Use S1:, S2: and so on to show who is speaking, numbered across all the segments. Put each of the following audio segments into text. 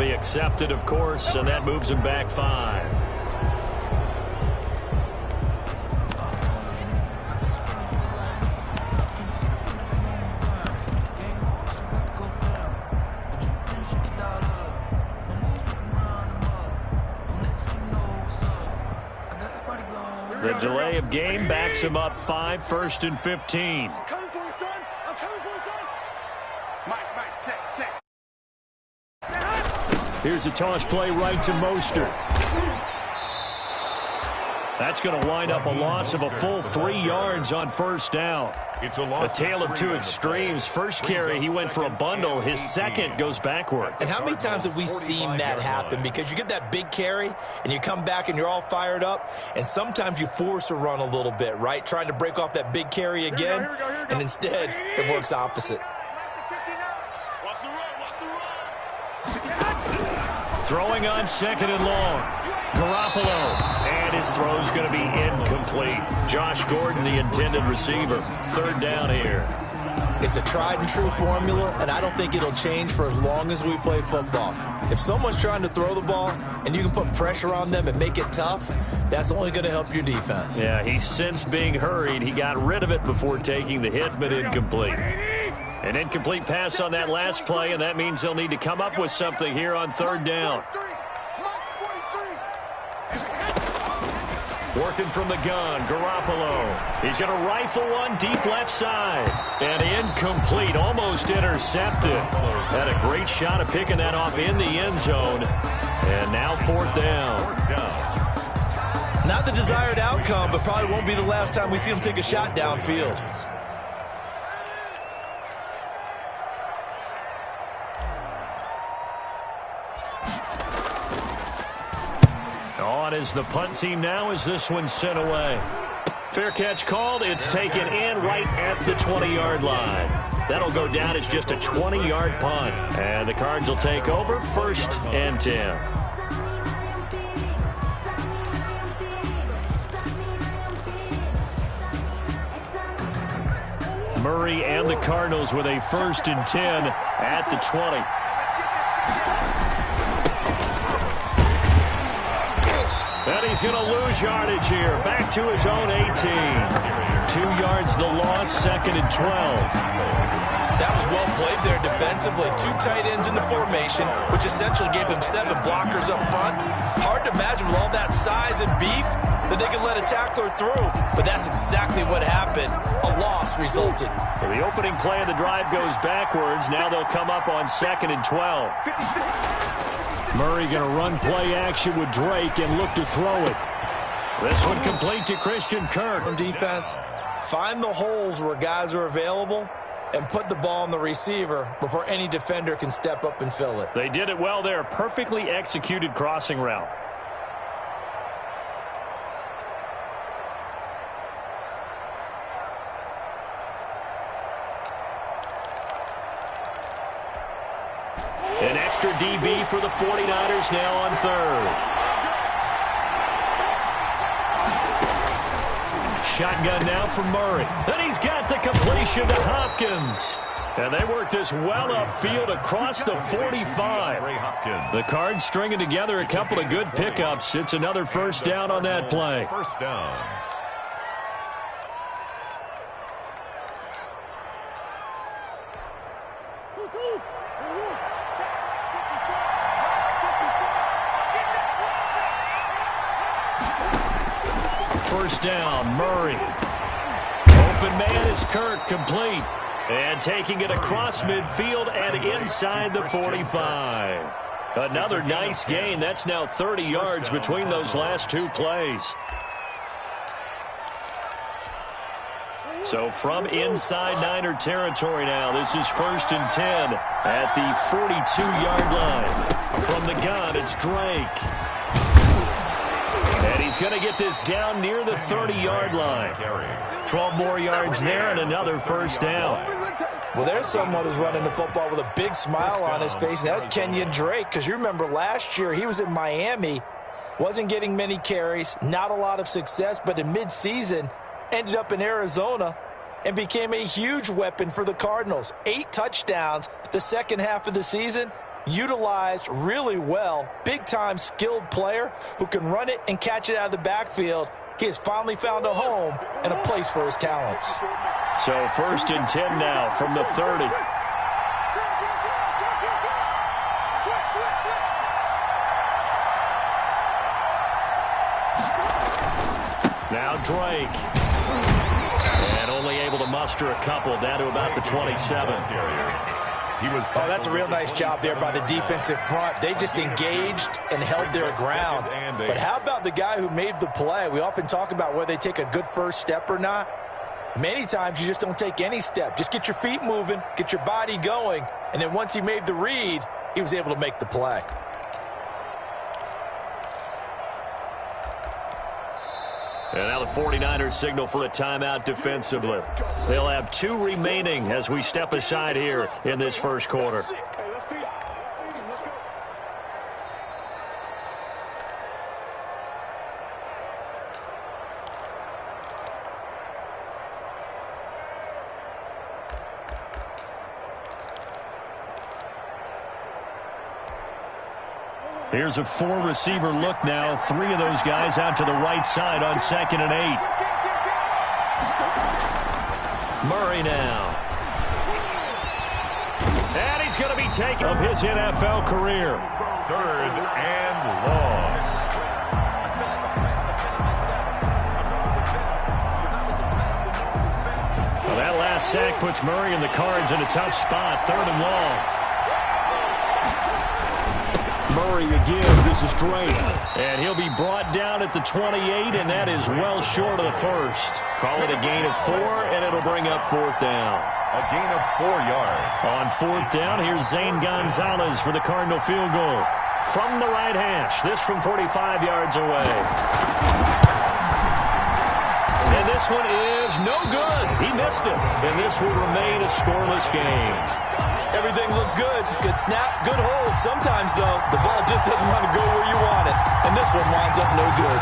S1: be accepted, of course, and that moves him back 5. The delay of game backs him up 5, 1st and 15.
S2: I'm coming for you, son. I'm coming for you, son. Mike, check.
S1: Here's a toss play right to Mostert. That's going to wind up a loss of a full 3 yards on 1st down.
S3: It's a
S1: tale of two extremes. First carry, he went for a bundle. His second goes backward.
S4: And how many times have we seen that happen? Because you get that big carry, and you come back and you're all fired up, and sometimes you force a run a little bit, right? Trying to break off that big carry again, and instead it works opposite.
S1: Throwing on 2nd and long. Garoppolo. And his throw's going to be incomplete. Josh Gordon, the intended receiver. 3rd down here.
S4: It's a tried-and-true formula, and I don't think it'll change for as long as we play football. If someone's trying to throw the ball and you can put pressure on them and make it tough, that's only going to help your defense.
S1: Yeah, he sensed being hurried. He got rid of it before taking the hit, but incomplete. An incomplete pass on that last play, and that means they'll need to come up with something here on 3rd down. Working from the gun, Garoppolo. He's going to rifle one deep left side. And incomplete, almost intercepted. Had a great shot at picking that off in the end zone. And now 4th down.
S4: Not the desired outcome, but probably won't be the last time we see him take a shot downfield.
S1: On is the punt team now as this one's sent away. Fair catch called. It's taken in right at the 20-yard line. That'll go down as just a 20-yard punt. And the Cards will take over 1st and 10. Murray and the Cardinals with a 1st and 10 at the 20. And he's going to lose yardage here. Back to his own 18. 2 yards the loss, 2nd and 12.
S4: That was well played there defensively. 2 tight ends in the formation, which essentially gave them 7 blockers up front. Hard to imagine with all that size and beef that they could let a tackler through. But that's exactly what happened. A loss resulted.
S1: So the opening play of the drive goes backwards. Now they'll come up on 2nd and 12. Murray going to run play action with Drake and look to throw it. This one complete to Christian Kirk.
S4: On defense, find the holes where guys are available and put the ball on the receiver before any defender can step up and fill it.
S1: They did it well there. Perfectly executed crossing route. An extra DB for the 49ers now on 3rd. Shotgun now for Murray. And he's got the completion to Hopkins. And they work this well upfield across the 45. The Cards stringing together a couple of good pickups. It's another 1st down on that play.
S3: 1st down.
S1: First down, Murray. Open man is Kirk, complete. And taking it across midfield and inside the 45. Another nice gain. That's now 30 yards between those last 2 plays. So from inside Niner territory now, this is 1st and 10 at the 42-yard line. From the gun, it's Drake. And he's going to get this down near the 30-yard line. 12 more yards there and another 1st down.
S4: Well, there's someone who's running the football with a big smile on his face, and that's Kenyon Drake, because you remember last year he was in Miami, wasn't getting many carries, not a lot of success, but in midseason ended up in Arizona and became a huge weapon for the Cardinals. 8 touchdowns the second half of the season, utilized really well. Big-time skilled player who can run it and catch it out of the backfield. He has finally found a home and a place for his talents.
S1: So 1st and 10 now from the 30. Now Drake. And only able to muster a couple down to about the 27.
S4: Oh, that's a real nice job there by the defensive front. They just engaged and held their ground. But how about the guy who made the play? We often talk about whether they take a good first step or not. Many times you just don't take any step. Just get your feet moving, get your body going, and then once he made the read, he was able to make the play.
S1: And now the 49ers signal for a timeout defensively. They'll have 2 remaining as we step aside here in this first quarter. Here's a 4-receiver look now. 3 of those guys out to the right side on 2nd and 8. Murray now. And he's going to be taken of his NFL career.
S3: 3rd and long.
S1: Well, that last sack puts Murray and the Cards in a tough spot. 3rd and long. Murray again, this is Drake. And he'll be brought down at the 28, and that is well short of the first. Call it a gain of 4, and it'll bring up 4th down.
S3: A gain of 4 yards.
S1: On 4th down, here's Zane Gonzalez for the Cardinal field goal. From the right hash, this from 45 yards away. And this one is no good. He missed it, and this will remain a scoreless game.
S4: Everything looked good. Good snap, good hold. Sometimes, though, the ball just doesn't want to go where you want it. And this one winds up no good.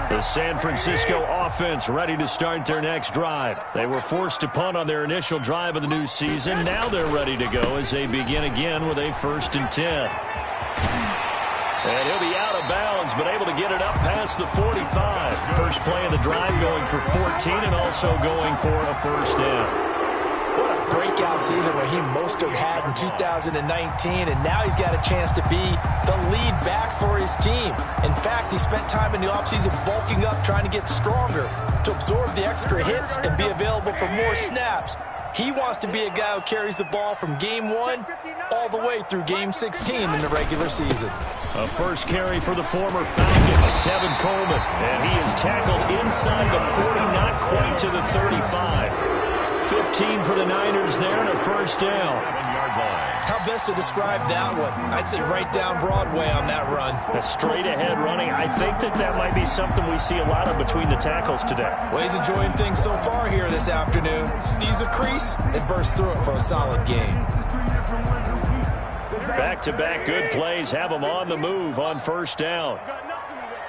S1: The San Francisco offense ready to start their next drive. They were forced to punt on their initial drive of the new season. Now they're ready to go as they begin again with a 1st and 10. And he'll be out of bounds, but able to get it up past the 45. First play of the drive going for 14 and also going for a 1st down.
S4: What a breakout season where he Mostert had in 2019, and now he's got a chance to be the lead back for his team. In fact, he spent time in the offseason bulking up, trying to get stronger, to absorb the extra hits and be available for more snaps. He wants to be a guy who carries the ball from game 1 all the way through game 16 in the regular season.
S1: A first carry for the former Falcon, Tevin Coleman, and he is tackled inside the 40, not quite to the 35. 15 for the Niners there and a 1st down.
S4: How best to describe that one? I'd say right down Broadway on that run.
S1: A straight-ahead running. I think that might be something we see a lot of between the tackles today.
S4: Well, he's enjoying things so far here this afternoon. Sees a crease and bursts through it for a solid game.
S1: Back-to-back good plays have him on the move on 1st down.
S2: You got nothing today.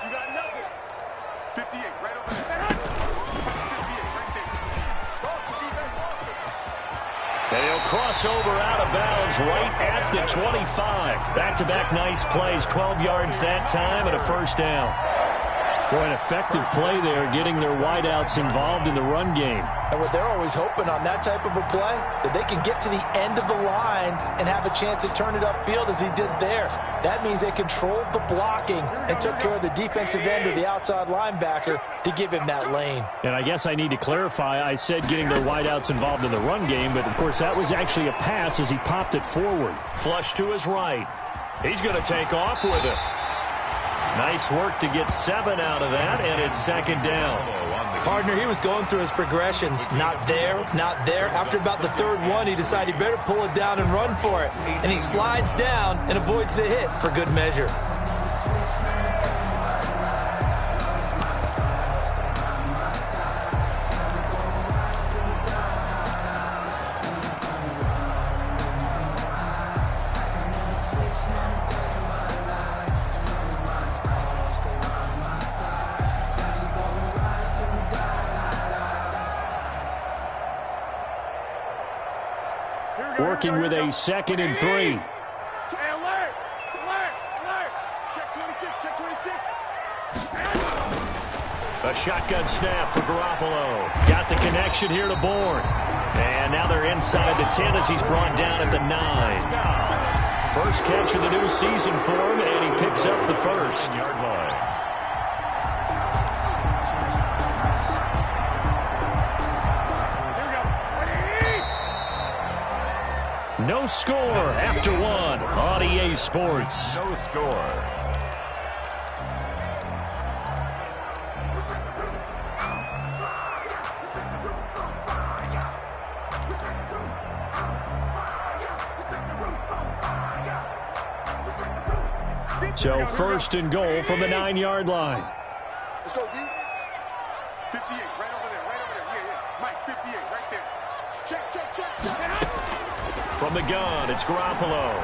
S2: You got nothing. 58, right over there. 58, right there.
S1: And he'll cross over out of bounds right at the 25. Back-to-back nice plays, 12 yards that time and a 1st down. Boy, an effective play there, getting their wideouts involved in the run game.
S4: And what they're always hoping on that type of a play, that they can get to the end of the line and have a chance to turn it upfield as he did there. That means they controlled the blocking and took care of the defensive end or the outside linebacker to give him that lane.
S1: And I guess I need to clarify, I said getting their wideouts involved in the run game, but of course that was actually a pass as he popped it forward. Flush to his right. He's going to take off with it. Nice work to get 7 out of that, and it's 2nd down.
S4: Partner, he was going through his progressions. Not there, not there. After about the 3rd one, he decided he better pull it down and run for it. And he slides down and avoids the hit for good measure.
S1: Working with a 2nd and 3.
S2: Hey, alert! Alert! Check 26, check 26.
S1: A shotgun snap for Garoppolo. Got the connection here to Bourne. And now they're inside the 10 as he's brought down at the 9. First catch of the new season for him, and he picks up the first.
S3: Yard line.
S1: No score after one on EA Sports.
S3: No score.
S1: So first and goal from the 9-yard line.
S2: Let's go, D. 58, right over there. Yeah. Mike, 58, right there. Check.
S1: From the gun, it's Garoppolo.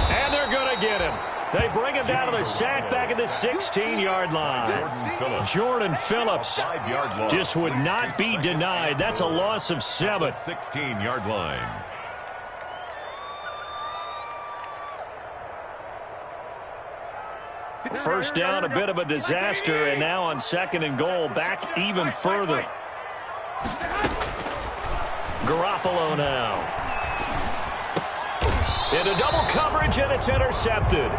S1: And they're going to get him. They bring him down to the sack back at the 16-yard line. Jordan Phillips
S3: 5-yard loss.
S1: just would not be denied. That's a loss of 7.
S3: 16-yard line.
S1: First down, a bit of a disaster, and now on 2nd and goal, back even further. Garoppolo now. Into double coverage, and it's intercepted.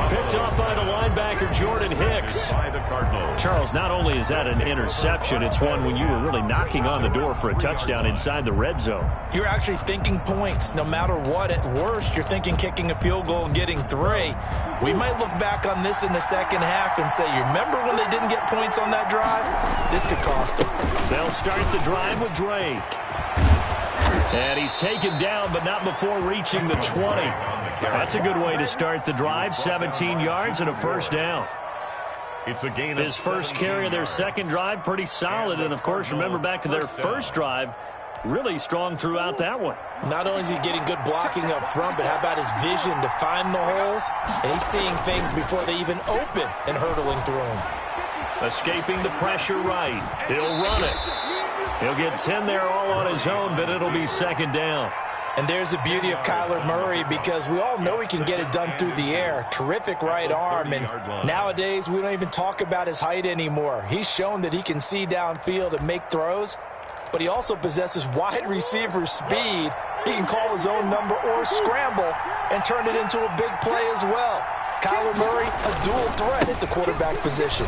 S1: Picked off by the linebacker, Jordan Hicks.
S3: By the Cardinals.
S1: Charles, not only is that an interception, it's one when you were really knocking on the door for a touchdown inside the red zone.
S4: You're actually thinking points. No matter what, at worst, you're thinking kicking a field goal and getting 3. We might look back on this in the second half and say, you remember when they didn't get points on that drive? This could cost them.
S1: They'll start the drive with Drake. And he's taken down, but not before reaching the 20. That's a good way to start the drive. 17 yards and a first down.
S3: It's a gain of
S1: His first carry of their second drive, pretty solid. And, of course, remember back to their first drive, really strong throughout that one.
S4: Not only is he getting good blocking up front, but how about his vision to find the holes? And he's seeing things before they even open and hurtling through them.
S1: Escaping the pressure right. He'll run it. He'll get 10 there all on his own, but it'll be 2nd down.
S4: And there's the beauty of Kyler Murray, because we all know he can get it done through the air. Terrific right arm, and nowadays we don't even talk about his height anymore. He's shown that he can see downfield and make throws, but he also possesses wide receiver speed. He can call his own number or scramble and turn it into a big play as well. Kyler Murray, a dual threat at the quarterback position.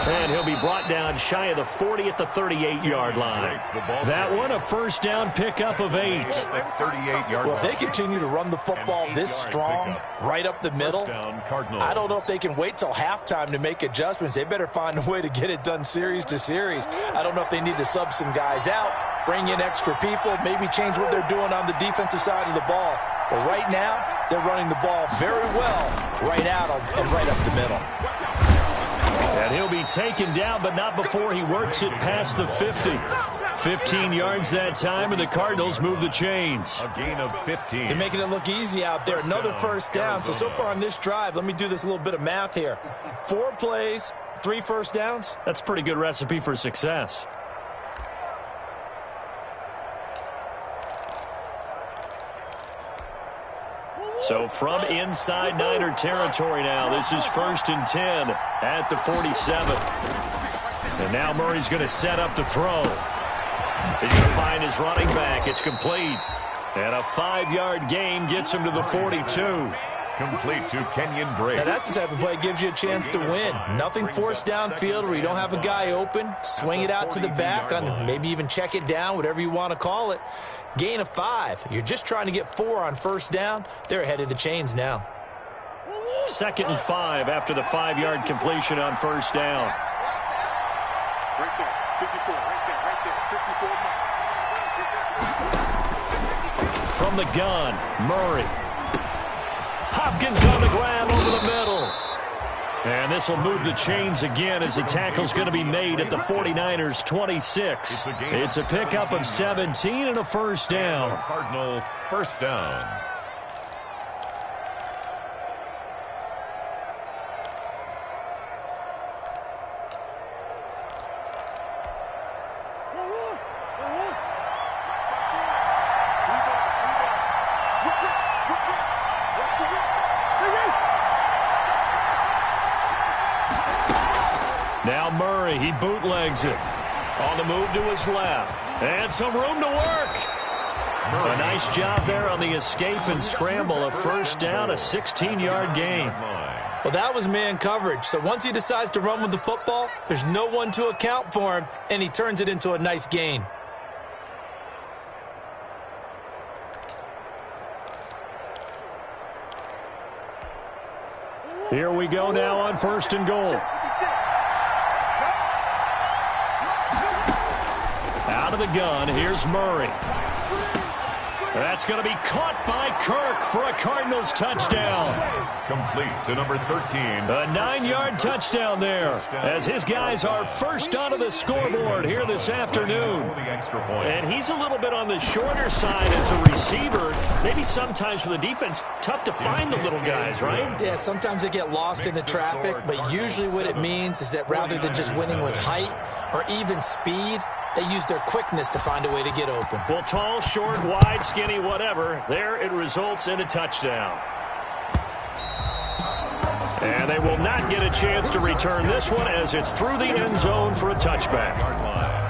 S1: And he'll be brought down shy of the 40 at the 38-yard line. That one, a first down pickup of 8.
S3: 38-yard
S4: Well, if they continue to run the football this strong, right up the middle, I don't know if they can wait till halftime to make adjustments. They better find a way to get it done series to series. I don't know if they need to sub some guys out, bring in extra people, maybe change what they're doing on the defensive side of the ball. But right now, they're running the ball very well right at them and right up the middle.
S1: And he'll be taken down, but not before he works it past the 50. 15 yards that time, and the Cardinals move the chains.
S3: A gain of 15.
S4: They're making it look easy out there. Another first down. So far on this drive, let me do this little bit of math here. 4 plays, 3 first downs.
S1: That's a pretty good recipe for success. So from inside Niner territory now, this is 1st and 10 at the 47. And now Murray's going to set up to throw. He's going to find his running back. It's complete. And a 5-yard gain gets him to the 42.
S3: Complete to Kenyon Drake.
S4: Now that's the type of play that gives you a chance to win. Nothing forced downfield where you don't have a guy open. Swing it out to the back, on maybe even check it down, whatever you want to call it. Gain of 5. You're just trying to get 4 on first down. They're ahead of the chains now.
S1: 2nd and 5 after the 5-yard completion on first down.
S2: Right there, 54, right there, 54.
S1: From the gun, Murray. Hopkins on the grab over the middle. And this will move the chains again as the tackle's going to be made at the 49ers' 26. It's a pickup of 17 and a first down.
S3: Cardinal first down.
S1: Now Murray, he bootlegs it. On the move to his left. And some room to work. A nice job there on the escape and scramble. A first down, a 16-yard gain.
S4: Well, that was man coverage. So once he decides to run with the football, there's no one to account for him, and he turns it into a nice gain.
S1: Here we go now on 1st and goal. Out of the gun, here's Murray. That's going to be caught by Kirk for a Cardinals touchdown.
S3: Complete to number 13.
S1: A 9-yard touchdown there as his guys are first onto the scoreboard here this afternoon. And he's a little bit on the shorter side as a receiver. Maybe sometimes for the defense, tough to find the little guys, right?
S4: Yeah, sometimes they get lost in the traffic, but usually what it means is that rather than just winning with height or even speed, they use their quickness to find a way to get open.
S1: Well, tall, short, wide, skinny, whatever. There it results in a touchdown. And they will not get a chance to return this one as it's through the end zone for a touchback.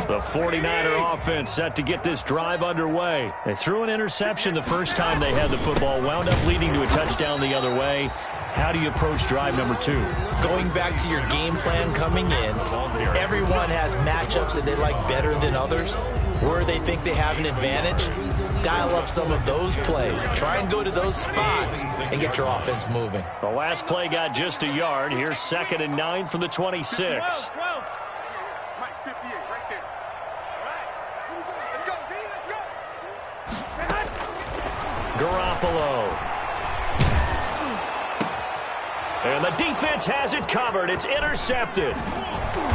S1: The 49er offense set to get this drive underway. They threw an interception the first time they had the football, wound up leading to a touchdown the other way. How do you approach drive number 2?
S4: Going back to your game plan coming in, everyone has matchups that they like better than others. Where they think they have an advantage, dial up some of those plays. Try and go to those spots and get your offense moving.
S1: The last play got just a yard. Here's 2nd and 9 from the 26. Garoppolo. And the defense has it covered. It's intercepted.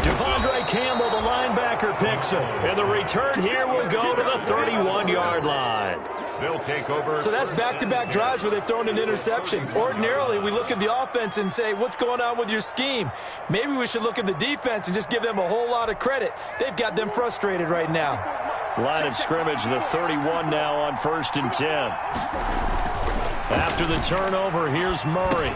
S1: Devondre Campbell, the linebacker, picks it. And the return here will go to the 31-yard line.
S3: They'll take over.
S4: So that's back-to-back drives where they've thrown an interception. Ordinarily, we look at the offense and say, what's going on with your scheme? Maybe we should look at the defense and just give them a whole lot of credit. They've got them frustrated right now.
S1: Line of scrimmage, the 31 now on 1st and 10. After the turnover, here's Murray.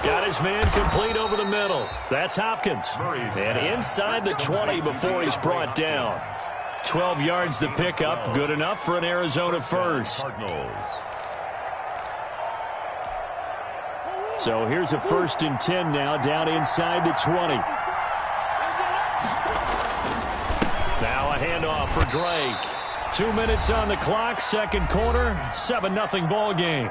S1: Got his man complete over the middle. That's Hopkins. And inside the 20 before he's brought down. 12 yards to pick up. Good enough for an Arizona first. So here's a 1st and 10 now down inside the 20. Now a handoff for Drake. 2 minutes on the clock, second quarter, 7-0 ball game.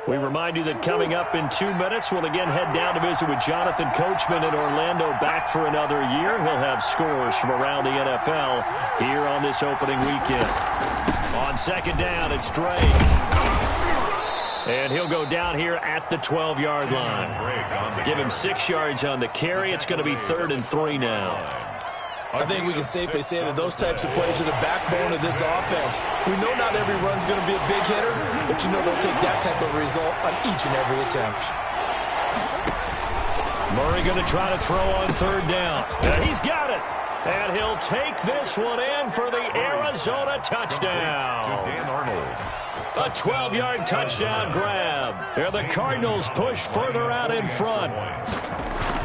S1: We remind you that coming up in 2 minutes, we'll again head down to visit with Jonathan Coachman in Orlando, back for another year. He'll have scores from around the NFL here on this opening weekend. On 2nd down, it's Drake. And he'll go down here at the 12-yard line. Give him 6 yards on the carry. It's going to be 3rd and 3 now.
S4: I think we can safely say that those types of plays are the backbone of this offense. We know not every run's going to be a big hitter, but you know they'll take that type of result on each and every attempt.
S1: Murray going to try to throw on 3rd down. And he's got it. And he'll take this one in for the Arizona touchdown. A 12-yard touchdown grab. Here the Cardinals push further out in front.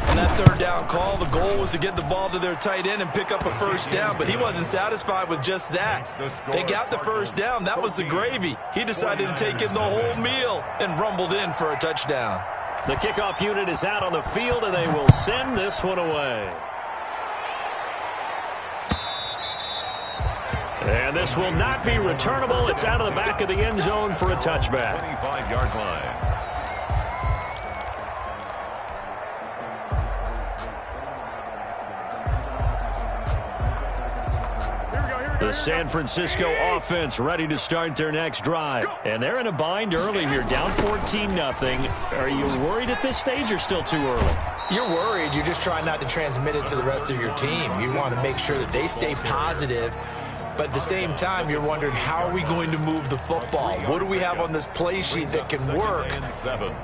S4: On that 3rd down call, the goal was to get the ball to their tight end and pick up a 1st down, but he wasn't satisfied with just that. They got the 1st down. That was the gravy. He decided to take in the whole meal and rumbled in for a touchdown.
S1: The kickoff unit is out on the field, and they will send this one away. And this will not be returnable. It's out of the back of the end zone for a touchback.
S3: 25-yard line.
S1: The San Francisco offense ready to start their next drive. And they're in a bind early here, down 14-0. Are you worried at this stage or still too early?
S4: You're worried. You're just trying not to transmit it to the rest of your team. You want to make sure that they stay positive. But at the same time, you're wondering, how are we going to move the football? What do we have on this play sheet that can work?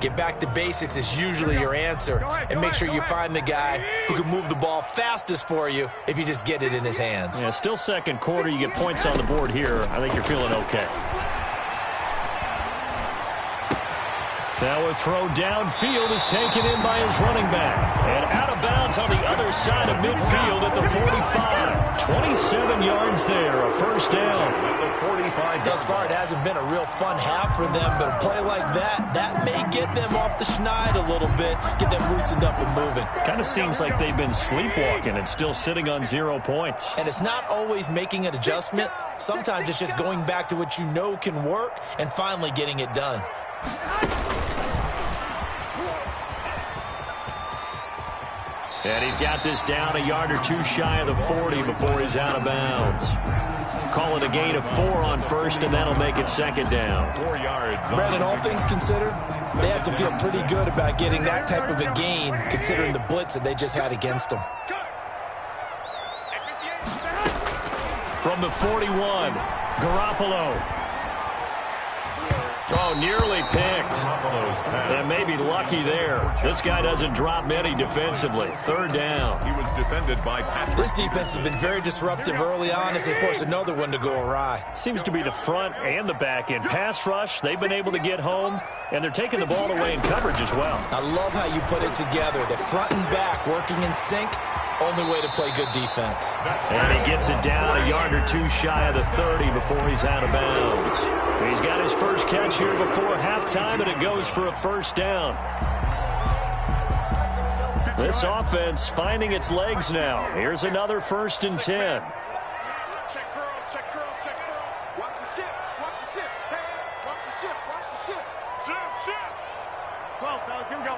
S4: Get back to basics is usually your answer. And make sure you find the guy who can move the ball fastest for you if you just get it in his hands.
S1: Yeah, still second quarter. You get points on the board here. I think you're feeling okay. Now a throw downfield is taken in by his running back. And out of bounds on the other side of midfield at the 45. 27 yards there, a first down.
S4: Thus far, it hasn't been a real fun half for them, but a play like that may get them off the schneid a little bit, get them loosened up and moving.
S1: Kind of seems like they've been sleepwalking and still sitting on 0 points.
S4: And it's not always making an adjustment. Sometimes it's just going back to what you know can work and finally getting it done.
S1: And he's got this down a yard or two shy of the 40 before he's out of bounds. Call it a gain of 4 on first, and that'll make it second down.
S3: 4 yards.
S4: Brandon, all things considered, they have to feel pretty good about getting that type of a gain, considering the blitz that they just had against them.
S1: From the 41, Garoppolo. Oh, nearly picked. And maybe lucky there. This guy doesn't drop many defensively. Third down.
S3: He was defended by Patrick.
S4: This defense has been very disruptive early on as they force another one to go awry.
S1: Seems to be the front and the back end. Pass rush, they've been able to get home, and they're taking the ball away in coverage as well.
S4: I love how you put it together. The front and back working in sync. Only way to play good defense.
S1: And he gets it down a yard or two shy of the 30 before he's out of bounds. He's got his first catch here before halftime, and it goes for a first down. This offense finding its legs now. Here's another 1st and 10.
S2: Check curls, check curls, check curls. Watch the shift, watch the shift. Hey, watch the shift, watch the shift. Shift. 12, fellas, here we go.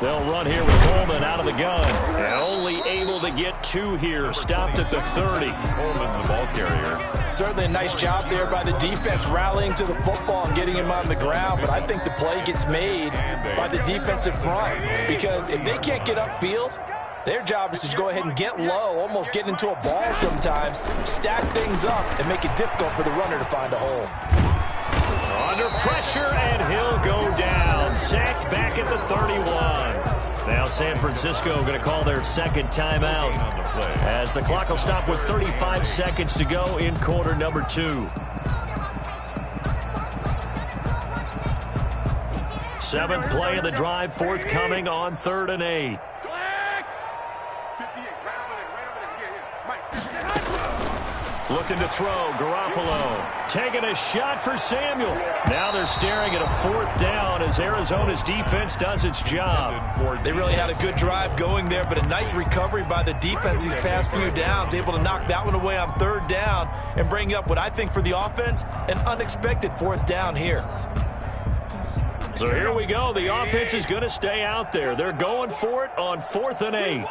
S1: They'll run here with Coleman out of the gun. And only able to get 2 here. Stopped at the 30.
S3: Coleman, the ball carrier.
S4: Certainly a nice job there by the defense rallying to the football and getting him on the ground. But I think the play gets made by the defensive front. Because if they can't get upfield, their job is to go ahead and get low, almost get into a ball sometimes, stack things up, and make it difficult for the runner to find a hole.
S1: Under pressure, and he'll go down. Sacked back at the 31. Now San Francisco going to call their second timeout as the clock will stop with 35 seconds to go in quarter number 2. 7th play of the drive forthcoming on 3rd and 8.
S2: 58, right over there. Yeah. Mike, 58.
S1: Looking to throw, Garoppolo. Taking a shot for Samuel. Now they're staring at a 4th down as Arizona's defense does its job.
S4: They really had a good drive going there, but a nice recovery by the defense these past few downs, able to knock that one away on 3rd down and bring up what I think for the offense, an unexpected 4th down here.
S1: So here we go. The offense is going to stay out there. They're going for it on 4th and 8.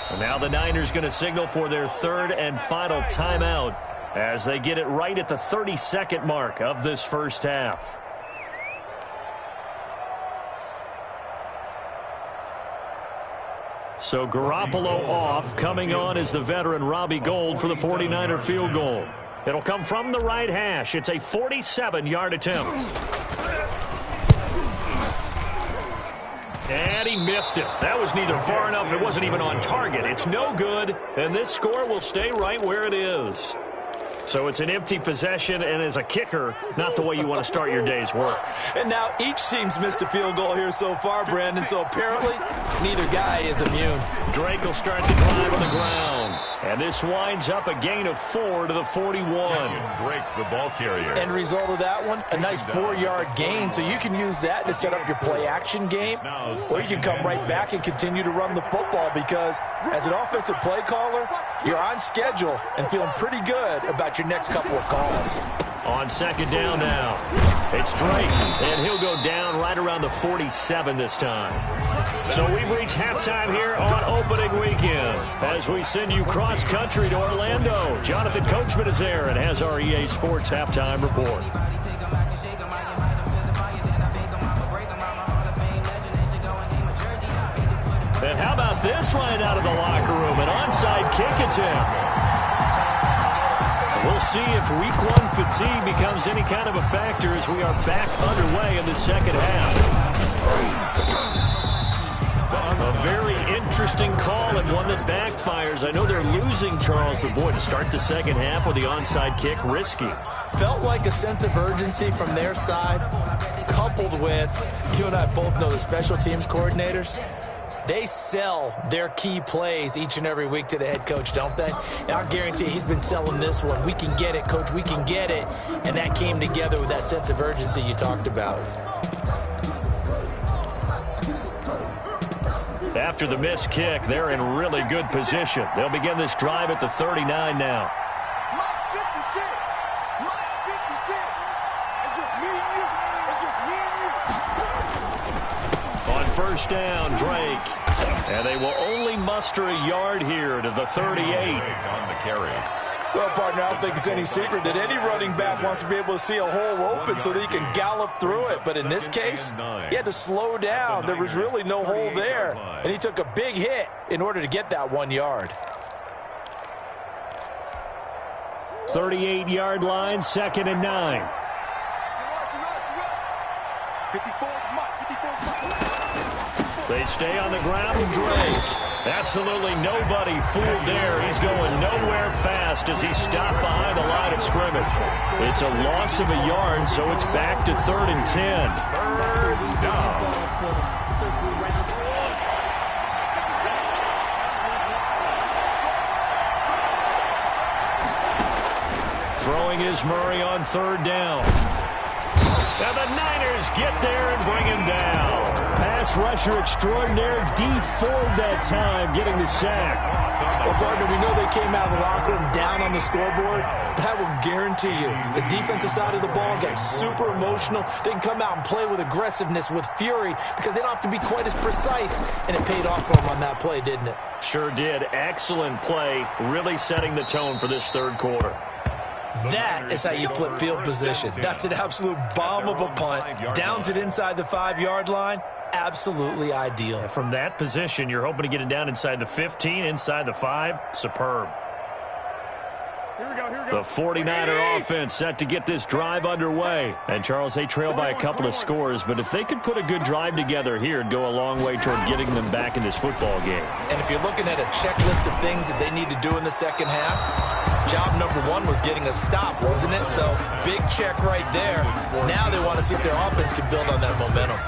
S1: And now the Niners going to signal for their 3rd and final timeout as they get it right at the 32nd mark of this first half. So Garoppolo off. Coming on is the veteran Robbie Gould for the 49er field goal. It'll come from the right hash. It's a 47-yard attempt. And he missed it. That was neither far enough. It wasn't even on target. It's no good, and this score will stay right where it is. So it's an empty possession, and as a kicker, not the way you want to start your day's work.
S4: And now each team's missed a field goal here so far, Brandon, so apparently neither guy is immune.
S1: Drake will start the drive on the ground. And this winds up a gain of 4 to the 41.
S3: Break the ball carrier.
S4: End result of that one, a nice 4-yard gain. So you can use that to set up your play-action game, or you can come right back and continue to run the football because as an offensive play caller, you're on schedule and feeling pretty good about your next couple of calls.
S1: On second down now, it's Drake, and he'll go down right around the 47 this time. So we've reached halftime here on opening weekend as we send you cross-country to Orlando. Jonathan Coachman is there and has our EA Sports halftime report. And how about this right out of the locker room, an onside kick attempt. We'll see if week 1 fatigue becomes any kind of a factor as we are back underway in the second half. A very interesting call and one that backfires. I know they're losing, Charles, but boy, to start the second half with the onside kick, risky.
S4: Felt like a sense of urgency from their side, coupled with, you and I both know the special teams coordinators. They sell their key plays each and every week to the head coach, don't they? And I'll guarantee he's been selling this one. We can get it, coach, we can get it. And that came together with that sense of urgency you talked about.
S1: After the missed kick, they're in really good position. They'll begin this drive at the 39 now.
S2: Mark 56. Mark 56. It's just me and you. It's just me and you.
S1: On first down, Drake. And they will only muster a yard here to the 38.
S3: On the carry.
S4: Well, partner, I don't think it's any secret that any running back wants to be able to see a hole open so that he can gallop through it. But in this case, he had to slow down. There was really no hole there. And he took a big hit in order to get that 1 yard.
S1: 38-yard line, 2nd and 9.
S2: 54 Mark. 54 Mark.
S1: They stay on the ground, Drake. Absolutely nobody fooled there. He's going nowhere fast as he's stopped behind the line of scrimmage. It's a loss of a yard, so it's back to 3rd and 10.
S3: Third down.
S1: Throwing is Murray on 3rd down. And the Niners get there and bring him down. Pass rusher extraordinaire, D Ford that time, getting the sack.
S4: Well, partner, we know they came out of the locker room down on the scoreboard, but I will guarantee you the defensive side of the ball got super emotional. They can come out and play with aggressiveness, with fury, because they don't have to be quite as precise, and it paid off for them on that play, didn't it?
S1: Sure did. Excellent play, really setting the tone for this 3rd quarter.
S4: That is how you flip field position. That's an absolute bomb of a punt. Downs it inside the 5-yard line. Absolutely ideal.
S1: From that position, you're hoping to get it down inside the 15, inside the 5. Superb. The 49er offense set to get this drive underway. And, Charles, they trail by a couple of scores, but if they could put a good drive together here, it'd go a long way toward getting them back in this football game.
S4: And if you're looking at a checklist of things that they need to do in the second half, job number 1 was getting a stop, wasn't it? So, big check right there. Now they want to see if their offense can build on that momentum.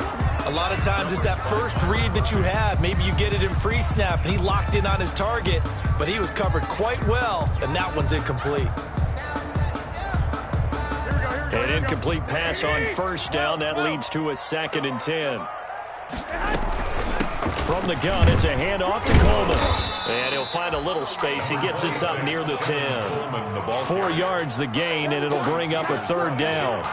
S4: A lot of times it's that first read that you have. Maybe you get it in pre-snap, and he locked in on his target, but he was covered quite well, and that one's incomplete.
S1: An incomplete pass on first down. That leads to a 2nd and 10. From the gun, it's a handoff to Coleman. And he'll find a little space. He gets this up near the 10. 4 yards the gain, and it'll bring up a 3rd down.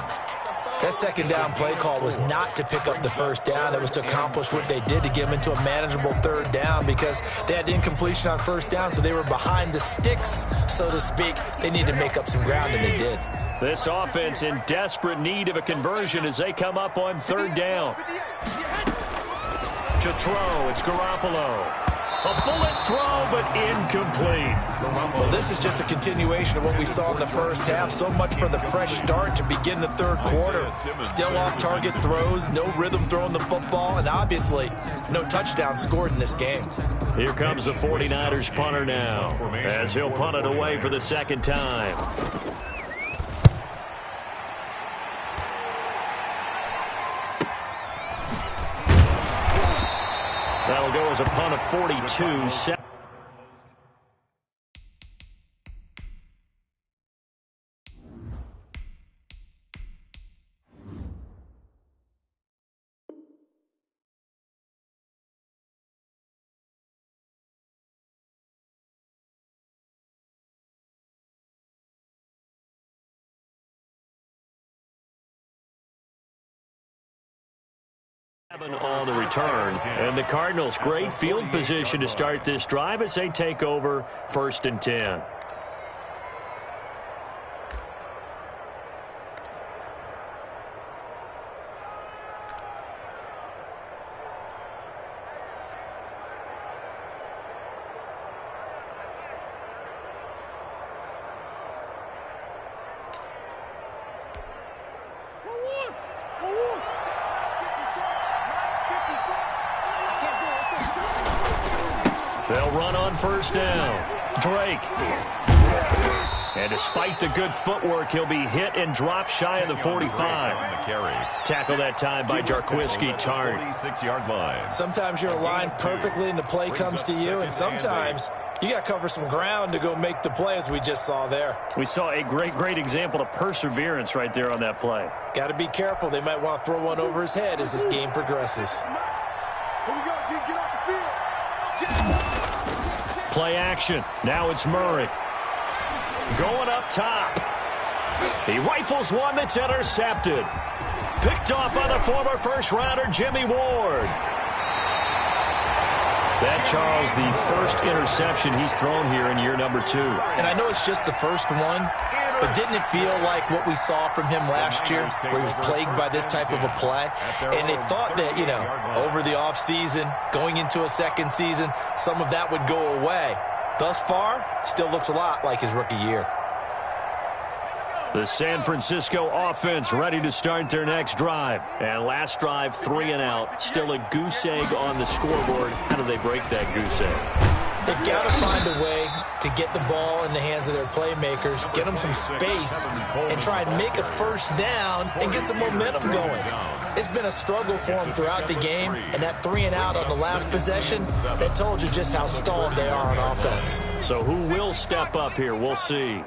S4: That second down play call was not to pick up the first down. It was to accomplish what they did to get them into a manageable 3rd down because they had incompletion on first down, so they were behind the sticks, so to speak. They needed to make up some ground, and they did.
S1: This offense in desperate need of a conversion as they come up on 3rd down. To throw, it's Garoppolo. A bullet throw, but incomplete.
S4: Well, this is just a continuation of what we saw in the first half. So much for the fresh start to begin the 3rd quarter. Still off-target throws, no rhythm throwing the football, and obviously no touchdown scored in this game.
S1: Here comes the 49ers punter now, as he'll punt it away for the 2nd time. That'll go as a punt of 42. On the return, and the Cardinals great field position to start this drive as they take over 1st and 10. They'll run on 1st down. Drake. And despite the good footwork, he'll be hit and dropped shy of the 45. Tackle that time by Jarquiski Tartt.
S3: 46-yard line.
S4: Sometimes you're aligned perfectly and the play comes to you, and sometimes you got to cover some ground to go make the play, as we just saw there.
S1: We saw a great example of perseverance right there on that play.
S4: Got to be careful. They might want to throw one over his head as this game progresses.
S2: Here we go, G. Get off the field.
S1: Play action. Now it's Murray. Going up top. He rifles one that's intercepted. Picked off by the former first-rounder Jimmy Ward. That, Charles, the first interception he's thrown here in year number 2.
S4: And I know it's just the first one, but didn't it feel like what we saw from him last year, where he was plagued by this type of a play? And they thought that, you know, over the offseason, going into a second season, some of that would go away. Thus far, still looks a lot like his rookie year.
S1: The San Francisco offense ready to start their next drive. And last drive, 3 and out. Still a goose egg on the scoreboard. How do they break that goose egg?
S4: They've got to find a way to get the ball in the hands of their playmakers, get them some space, and try and make a first down and get some momentum going. It's been a struggle for them throughout the game, and that 3 and out on the last possession, that told you just how stalled they are on offense.
S1: So who will step up here? We'll see.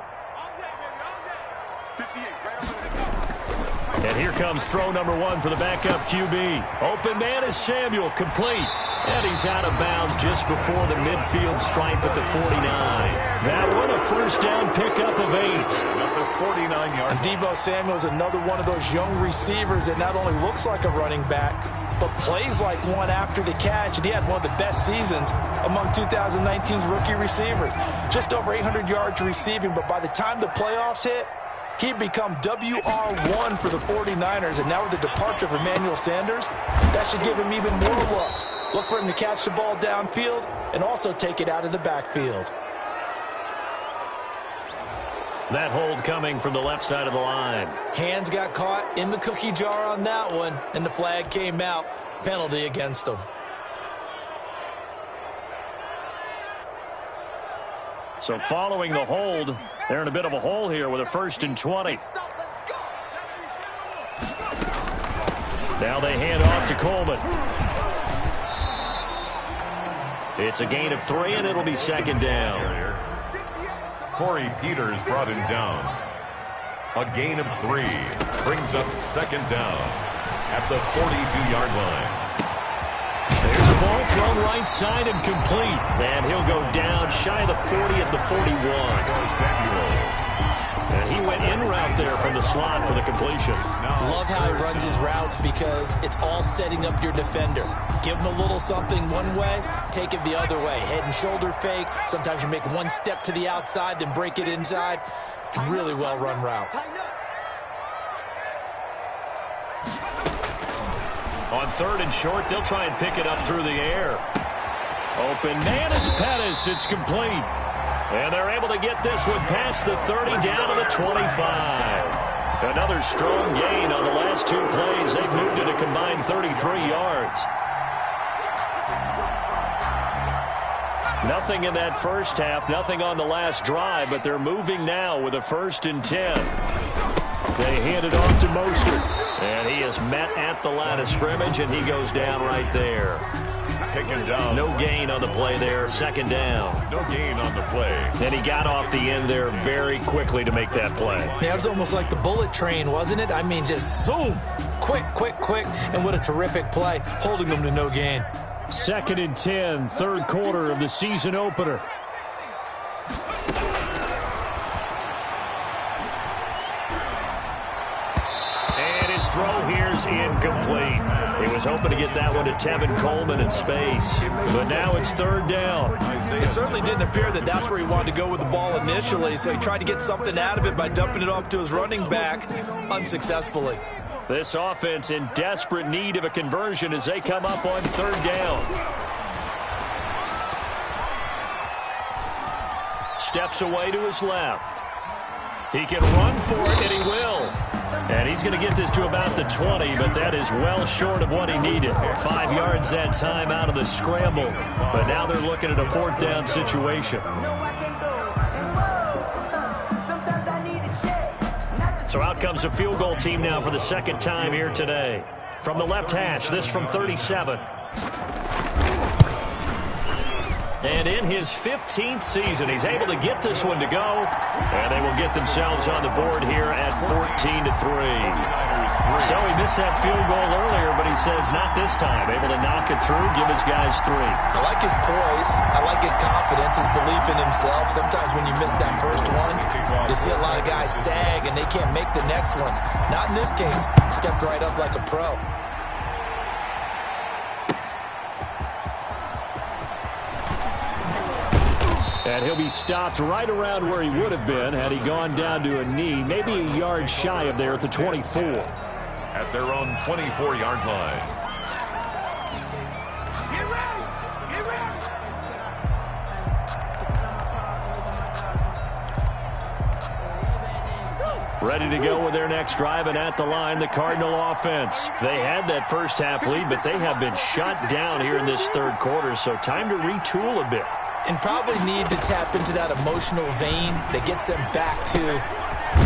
S1: And here comes throw number 1 for the backup QB. Open man is Samuel, complete. And he's out of bounds just before the midfield stripe at the 49. That one a first down pickup of 8.
S3: The 49-yard.
S4: And Deebo Samuel's another one of those young receivers that not only looks like a running back, but plays like one after the catch. And he had one of the best seasons among 2019's rookie receivers. Just over 800 yards receiving, but by the time the playoffs hit, he'd become WR1 for the 49ers, and now with the departure of Emmanuel Sanders, that should give him even more looks. Look for him to catch the ball downfield and also take it out of the backfield.
S1: That hold coming from the left side of the line.
S4: Hands got caught in the cookie jar on that one, and the flag came out. Penalty against him.
S1: So following the hold, they're in a bit of a hole here with a 1st and 20. Now they hand off to Coleman. It's a gain of 3, and it'll be 2nd down.
S3: Corey Peters brought him down. A gain of 3 brings up 2nd down at the 42-yard line.
S1: There's a ball thrown right side and complete. And he'll go down shy of the 40 at the 41. And he went in route there from the slot for the completion.
S4: Love how he runs his routes because it's all setting up your defender. Give him a little something one way, take it the other way. Head and shoulder fake. Sometimes you make one step to the outside, then break it inside. Really well run route.
S1: On 3rd and short, they'll try and pick it up through the air. Open man is Pettis. It's complete. And they're able to get this one past the 30 down to the 25. Another strong gain on the last 2 plays. They've moved it a combined 33 yards. Nothing in that first half, nothing on the last drive, but they're moving now with a 1st and 10. They hand it off to Mostert. And he is met at the line of scrimmage, and he goes down right there.
S3: Taken down.
S1: No gain on the play there, 2nd down.
S3: No gain on the play.
S1: And he got off the end there very quickly to make that play.
S4: Yeah, it was almost like the bullet train, wasn't it? I mean, just zoom. Quick, and what a terrific play, holding them to no gain.
S1: 2nd and 10, 3rd quarter of the season opener. throw here's incomplete. He was hoping to get that one to Tevin Coleman in space. But now it's third down.
S4: It certainly didn't appear that that's where he wanted to go with the ball initially, so he tried to get something out of it by dumping it off to his running back unsuccessfully.
S1: This offense in desperate need of a conversion as they come up on third down. Steps away to his left. He can run for it, and he will. And he's going to get this to about the 20, but that is well short of what he needed. 5 yards that time out of the scramble. But now they're looking at a fourth down situation. So out comes the field goal team now for the second time here today. From the left hash, this from 37. And in his 15th season, he's able to get this one to go. And they will get themselves on the board here at 14-3. So he missed that field goal earlier, but he says not this time. Able to knock it through, give his guys 3.
S4: I like his poise. I like his confidence, his belief in himself. Sometimes when you miss that first one, you see a lot of guys sag and they can't make the next one. Not in this case. Stepped right up like a pro.
S1: And he'll be stopped right around where he would have been had he gone down to a knee, maybe a yard shy of there at the 24.
S3: At their own 24-yard line.
S2: Get ready! Get ready!
S1: Ready to go with their next drive, and at the line, the Cardinal offense. They had that first half lead, but they have been shut down here in this third quarter, so time to retool a bit.
S4: And probably need to tap into that emotional vein that gets them back to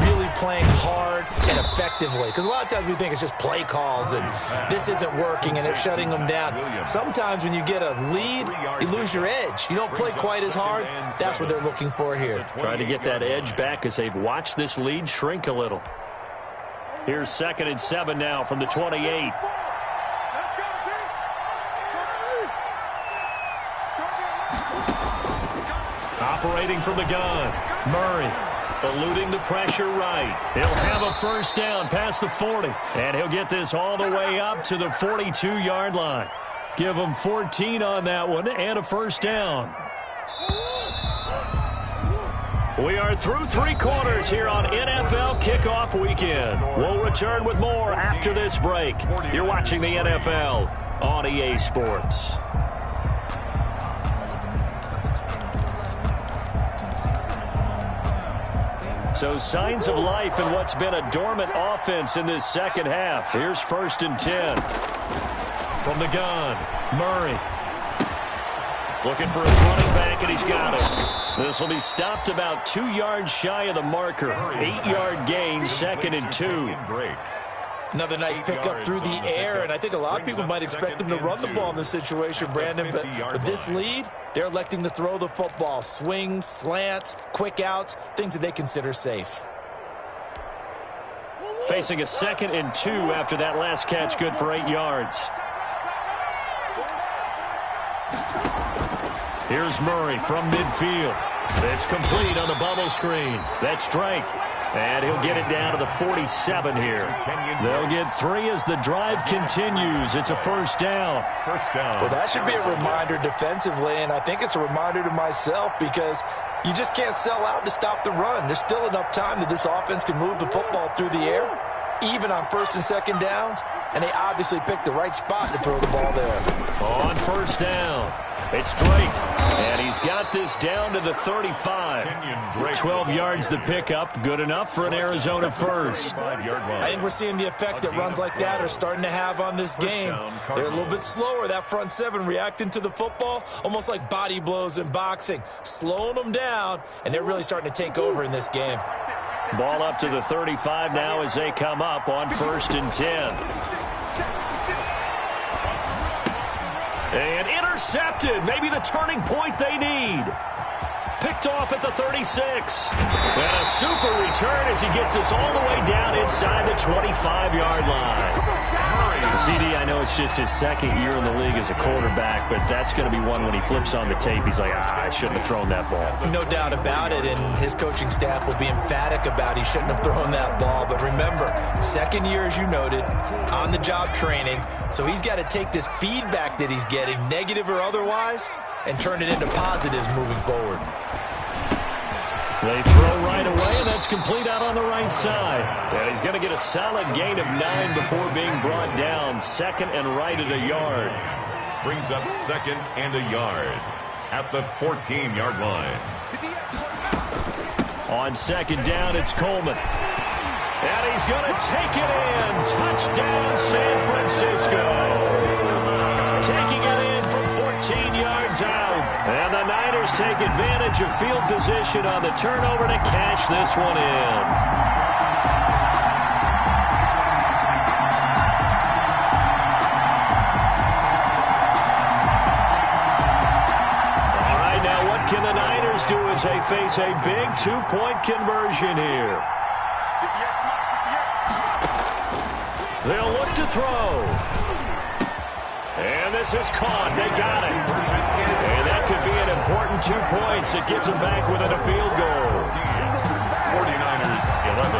S4: really playing hard and effectively. Because a lot of times we think it's just play calls and this isn't working and it's shutting them down. Sometimes when you get a lead, you lose your edge. You don't play quite as hard. That's what they're looking for here.
S1: Trying to get that edge back as they've watched this lead shrink a little. Here's 2nd and 7 now from the 28. Operating from the gun, Murray eluding the pressure right. He'll have a first down past the 40, and he'll get this all the way up to the 42-yard line. Give him 14 on that one and a first down. We are through 3 quarters here on NFL Kickoff Weekend. We'll return with more after this break. You're watching the NFL on EA Sports. So signs of life in what's been a dormant offense in this second half. Here's 1st and 10. From the gun, Murray. Looking for his running back, and he's got it. This will be stopped about 2 yards shy of the marker. 8-yard gain, 2nd and 2.
S4: Another nice pickup through the air, and I think a lot of people might expect him to run the ball in this situation, Brandon, but with this lead, they're electing to throw the football. Swings, slants, quick outs, things that they consider safe.
S1: Facing a 2nd and 2 after that last catch, good for 8 yards. Here's Murray from midfield. It's complete on the bubble screen. That's Drake. And he'll get it down to the 47 here. They'll get 3 as the drive continues. It's a first down.
S4: Well, that should be a reminder defensively, and I think it's a reminder to myself because you just can't sell out to stop the run. There's still enough time that this offense can move the football through the air, even on 1st and 2nd downs, and they obviously picked the right spot to throw the ball there.
S1: On first down, it's Drake, and he's got this down to the 35. 12 yards the pickup, good enough for an Arizona first.
S4: I think we're seeing the effect that runs like that are starting to have on this game. They're a little bit slower, that front 7 reacting to the football, almost like body blows in boxing, slowing them down, and they're really starting to take over in this game.
S1: Ball up to the 35 now as they come up on 1st and 10. And intercepted. Maybe the turning point they need. Picked picked off at the 36. And a super return as he gets us all the way down inside the 25-yard line. CD, I know it's just his second year in the league as a quarterback, but that's going to be one when he flips on the tape. He's like, I shouldn't have thrown that ball.
S4: No doubt about it, and his coaching staff will be emphatic about he shouldn't have thrown that ball. But remember, second year, as you noted, on-the-job training, so he's got to take this feedback that he's getting, negative or otherwise, and turn it into positives moving forward.
S1: They throw right away, and that's complete out on the right side. And he's going to get a solid gain of 9 before being brought down. Second and right at a yard.
S3: Brings up second and a yard at the 14-yard line.
S1: On second down, it's Coleman. And he's going to take it in. Touchdown, San Francisco. Taking it in from 14 yards out. And the Niners take advantage of field position on the turnover to cash this one in. All right, now what can the Niners do as they face a big two-point conversion here? They'll look to throw. And this is caught. They got it. And that could be an important 2 points that gets them back within a field goal.
S3: 49ers 11.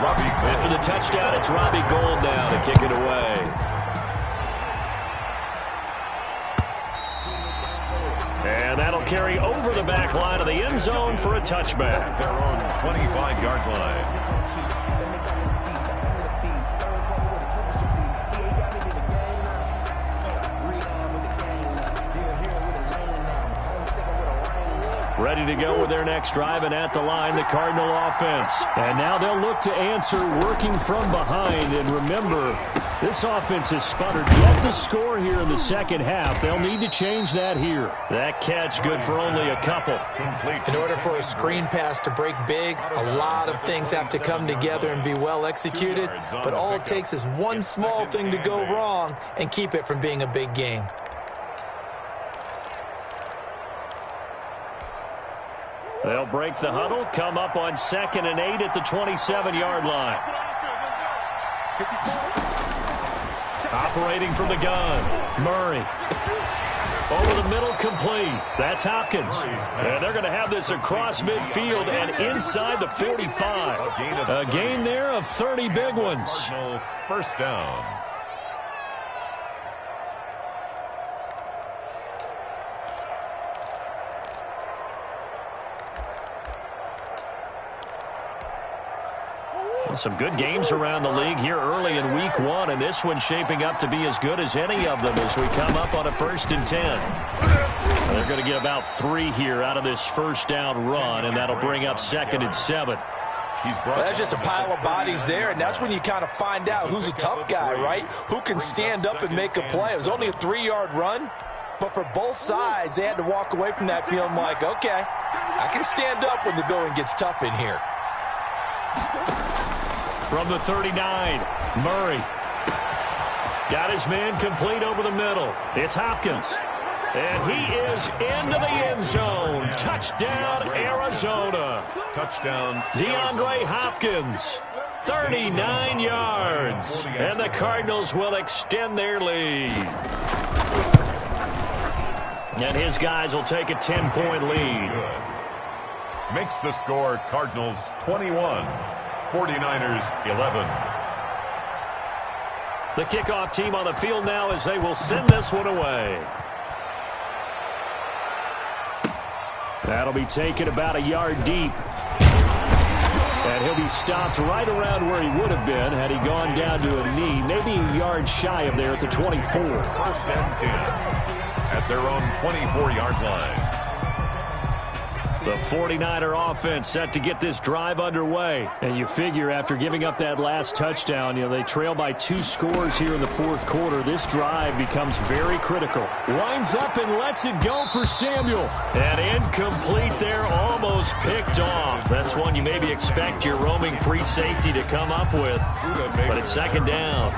S3: Robbie Gould.
S1: After the touchdown, it's Robbie Gould now to kick it away. And that'll carry over the back line of the end zone for a touchback.
S3: Their own 25-yard line.
S1: Ready to go with their next drive, and at the line, the Cardinal offense. And now they'll look to answer working from behind. And remember, this offense has sputtered yet to score here in the second half. They'll need to change that here. That catch good for only a couple.
S4: In order for a screen pass to break big, a lot of things have to come together and be well executed. But all it takes is one small thing to go wrong and keep it from being a big game.
S1: They'll break the huddle, come up on 2nd and 8 at the 27-yard line. Operating from the gun, Murray. Over the middle, complete. That's Hopkins. And they're going to have this across midfield and inside the 45. A gain there of 30 big ones.
S3: First down.
S1: Some good games around the league here early in week 1, and this one's shaping up to be as good as any of them as we come up on a 1st and 10. They're going to get about 3 here out of this first down run, and that'll bring up 2nd and 7.
S4: That's just a pile of bodies there, and that's when you kind of find out who's a tough guy, right? Who can stand up and make a play. It was only a 3-yard run, but for both sides, they had to walk away from that field like, okay, I can stand up when the going gets tough in here.
S1: From the 39, Murray. Got his man complete over the middle. It's Hopkins. And he is into the end zone. Touchdown, Arizona.
S3: Touchdown,
S1: DeAndre Hopkins. 39 yards. And the Cardinals will extend their lead. And his guys will take a 10-point lead.
S3: makes the score Cardinals 21, 49ers 11.
S1: The kickoff team on the field now as they will send this one away. That'll be taken about a yard deep. And he'll be stopped right around where he would have been had he gone down to a knee, maybe a yard shy of there at the 24.
S3: First and 10 at their own 24-yard line.
S1: The 49er offense set to get this drive underway. And you figure after giving up that last touchdown, they trail by 2 scores here in the fourth quarter. This drive becomes very critical. Lines up and lets it go for Samuel. And incomplete there, almost picked off. That's one you maybe expect your roaming free safety to come up with. But it's second down.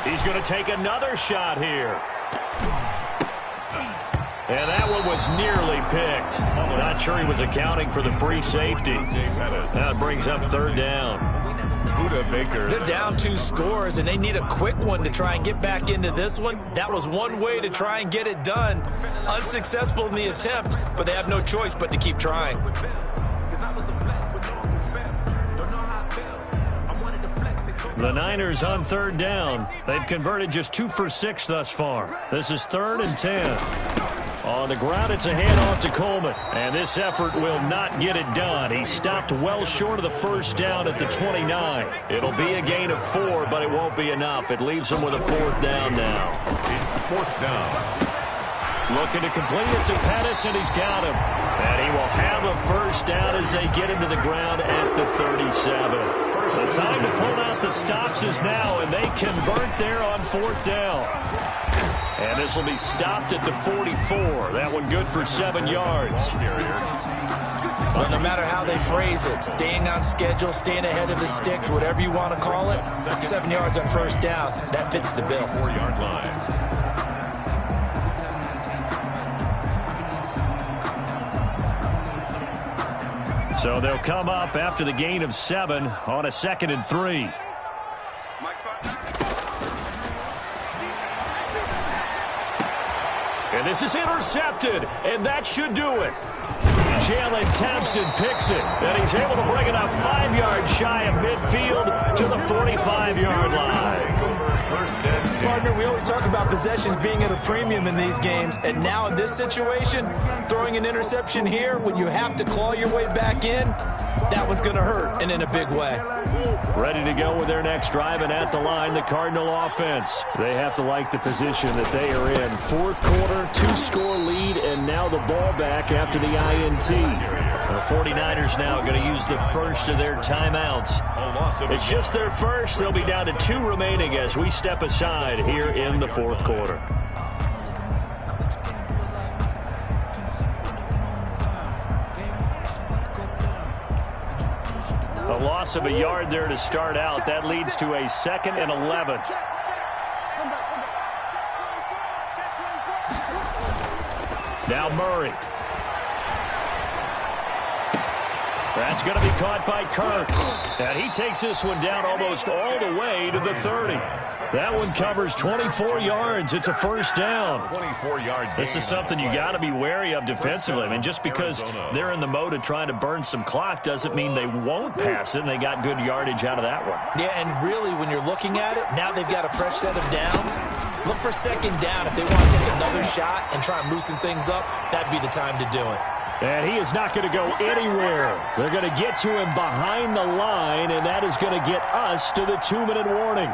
S1: He's going to take another shot here. And that one was nearly picked. Not sure he was accounting for the free safety. That brings up third down.
S4: They're down 2 scores, and they need a quick one to try and get back into this one. That was one way to try and get it done. Unsuccessful in the attempt, but they have no choice but to keep trying.
S1: The Niners on third down. They've converted just 2 for 6 thus far. This is 3rd and 10. On the ground, it's a handoff to Coleman. And this effort will not get it done. He stopped well short of the first down at the 29. It'll be a gain of 4, but it won't be enough. It leaves him with a 4th down now.
S3: It's 4th down.
S1: Looking to complete it to Pettis, and he's got him. And he will have a first down as they get into the ground at the 37. The time to pull out the stops is now, and they convert there on 4th down. And this will be stopped at the 44. That one good for 7 yards.
S4: Well, no matter how they phrase it, staying on schedule, staying ahead of the sticks, whatever you want to call it, 7 yards on first down, that fits the bill.
S3: 4-yard line.
S1: So they'll come up after the gain of 7 on a 2nd and 3. And this is intercepted, and that should do it. Jalen Thompson picks it, and he's able to bring it up 5 yards shy of midfield to the 45-yard line.
S4: Partner, we always talk about possessions being at a premium in these games, and now in this situation, throwing an interception here when you have to claw your way back in, that one's going to hurt, and in a big way.
S1: Ready to go with their next drive, and at the line, the Cardinal offense. They have to like the position that they are in. 4th quarter, 2-score lead, and now the ball back after the INT. The 49ers now going to use the first of their timeouts. It's just their first. They'll be down to 2 remaining as we step aside here in the 4th quarter. A loss of a yard there to start out. That leads to a 2nd and 11. Now Murray. That's going to be caught by Kirk. And he takes this one down almost all the way to the 30. That one covers 24 yards. It's a first down.
S3: 24-yard.
S1: This is something you got to be wary of defensively. I mean, just because they're in the mode of trying to burn some clock doesn't mean they won't pass it, and they got good yardage out of that one.
S4: Yeah, and really, when you're looking at it, now they've got a fresh set of downs. Look for 2nd down. If they want to take another shot and try and loosen things up, that'd be the time to do it.
S1: And he is not going to go anywhere. They're going to get to him behind the line, and that is going to get us to the 2-minute warning.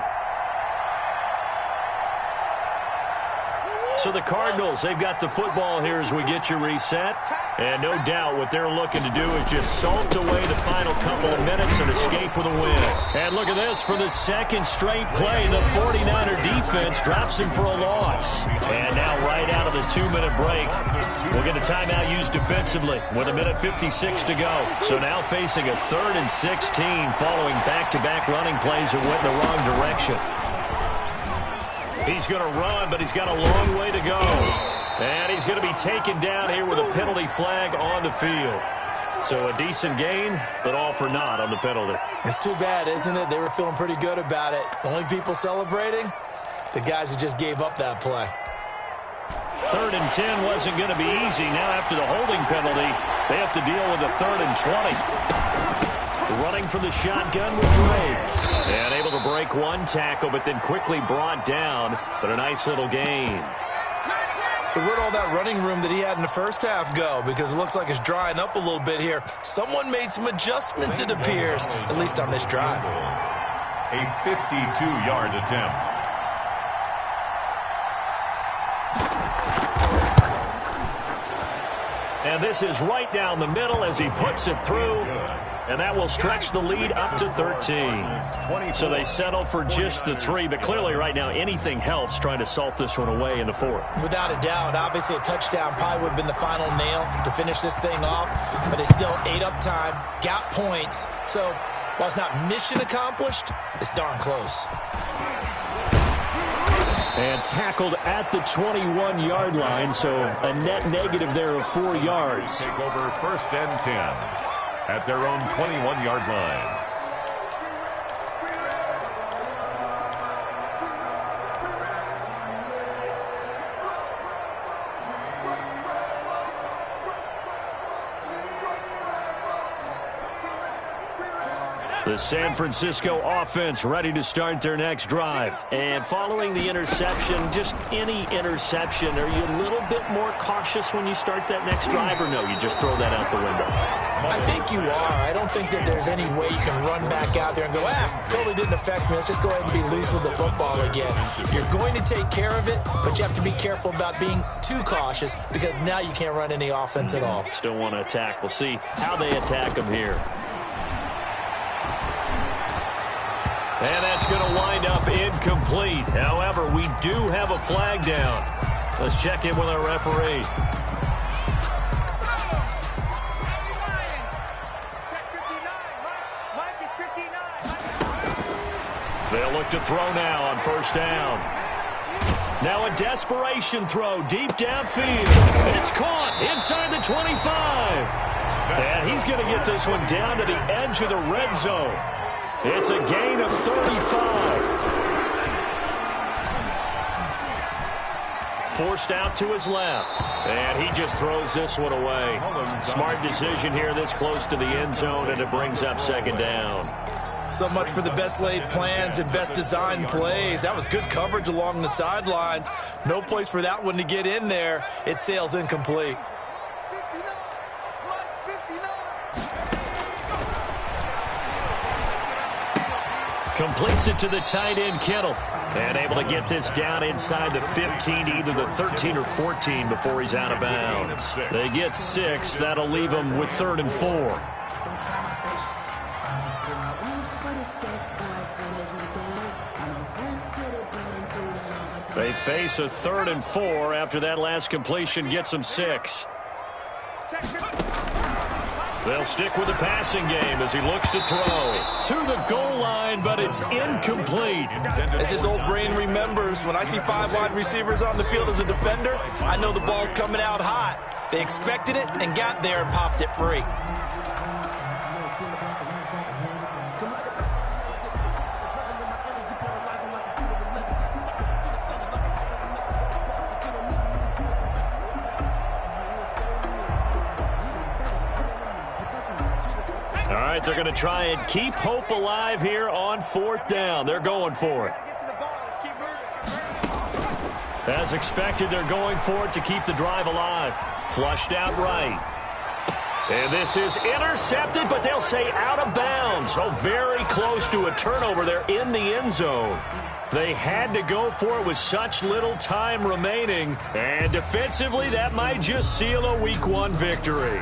S1: So the Cardinals, they've got the football here as we get you reset. And no doubt what they're looking to do is just salt away the final couple of minutes and escape with a win. And look at this. For the 2nd straight play, the 49er defense drops him for a loss. And now right out of the 2-minute break, we'll get a timeout used defensively with 1:56 to go. So now facing a 3rd and 16 following back-to-back running plays that went in the wrong direction. He's going to run, but he's got a long way to go. And he's going to be taken down here with a penalty flag on the field. So a decent gain, but all for naught on the penalty.
S4: It's too bad, isn't it? They were feeling pretty good about it. The only people celebrating, the guys who just gave up that play.
S1: 3rd and 10 wasn't going to be easy. Now after the holding penalty, they have to deal with a 3rd and 20. Running for the shotgun with Drake. And able to break one tackle, but then quickly brought down. But a nice little gain.
S4: So where'd all that running room that he had in the first half go? Because it looks like it's drying up a little bit here. Someone made some adjustments, it appears, at least on this drive.
S3: A 52-yard attempt.
S1: And this is right down the middle as he puts it through. And that will stretch the lead up to 13. So they settle for just the 3. But clearly right now anything helps trying to salt this one away in the 4th.
S4: Without a doubt. Obviously a touchdown probably would have been the final nail to finish this thing off. But it's still 8 up time. Got points. So while it's not mission accomplished, it's darn close.
S1: And tackled at the 21-yard line, so a net negative there of 4 yards.
S3: Take over 1st and 10 at their own 21-yard line.
S1: The San Francisco offense ready to start their next drive. And following the interception, just any interception, are you a little bit more cautious when you start that next drive, or no, you just throw that out the window?
S4: I think you are. I don't think that there's any way you can run back out there and go, totally didn't affect me. Let's just go ahead and be loose with the football again. You're going to take care of it, but you have to be careful about being too cautious because now you can't run any offense at all.
S1: Still want to attack. We'll see how they attack them here. And that's going to wind up incomplete. However, we do have a flag down. Let's check in with our referee. They'll look to throw now on 1st down. Now a desperation throw deep downfield. And it's caught inside the 25. And he's going to get this one down to the edge of the red zone. It's a gain of 35. Forced out to his left. And he just throws this one away. Smart decision here this close to the end zone, and it brings up 2nd down.
S4: So much for the best laid plans and best designed plays. That was good coverage along the sidelines. No place for that one to get in there. It sails incomplete.
S1: Completes it to the tight end, Kittle. And able to get this down inside the 15 to either the 13 or 14 before he's out of bounds. They get 6. That'll leave them with 3rd and 4. They face a 3rd and 4 after that last completion gets them 6. They'll stick with the passing game as he looks to throw to the goal line, but it's incomplete.
S4: As his old brain remembers, when I see 5 wide receivers on the field as a defender, I know the ball's coming out hot. They expected it and got there and popped it free.
S1: They're going to try and keep hope alive here on 4th down. They're going for it. As expected, they're going for it to keep the drive alive. Flushed out right. And this is intercepted, but they'll say out of bounds. So very close to a turnover there in the end zone. They had to go for it with such little time remaining. And defensively, that might just seal a Week 1 victory.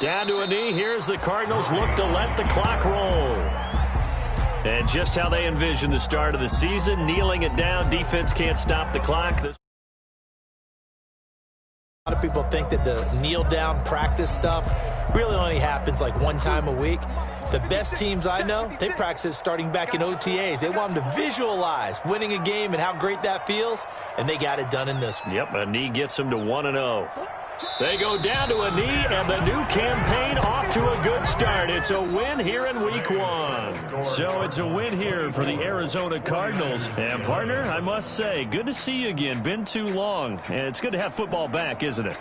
S1: Down to a knee. Here's the Cardinals look to let the clock roll. And just how they envision the start of the season, kneeling it down. Defense can't stop the clock.
S4: A lot of people think that the kneel-down practice stuff really only happens like 1 time a week. The best teams I know, they practice it starting back in OTAs. They want them to visualize winning a game and how great that feels, and they got it done in this one.
S1: Yep, a knee gets them to 1-0. They go down to a knee, and the new campaign off to a good start. It's a win here in Week 1. So it's a win here for the Arizona Cardinals. And, partner, I must say, good to see you again. Been too long. And it's good to have football back, isn't it?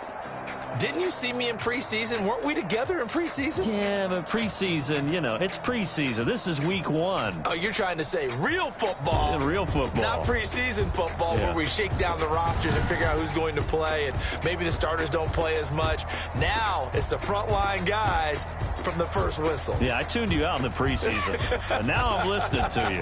S4: Didn't you see me in preseason? Weren't we together in preseason?
S1: Yeah, but preseason, you know, it's preseason. This is Week 1.
S4: Oh, you're trying to say real football.
S1: Yeah, real football.
S4: Not preseason football where we shake down the rosters and figure out who's going to play, and maybe the starters don't play as much. Now it's the frontline guys from the first whistle.
S1: Yeah, I tuned you out in the preseason. And now I'm listening to you.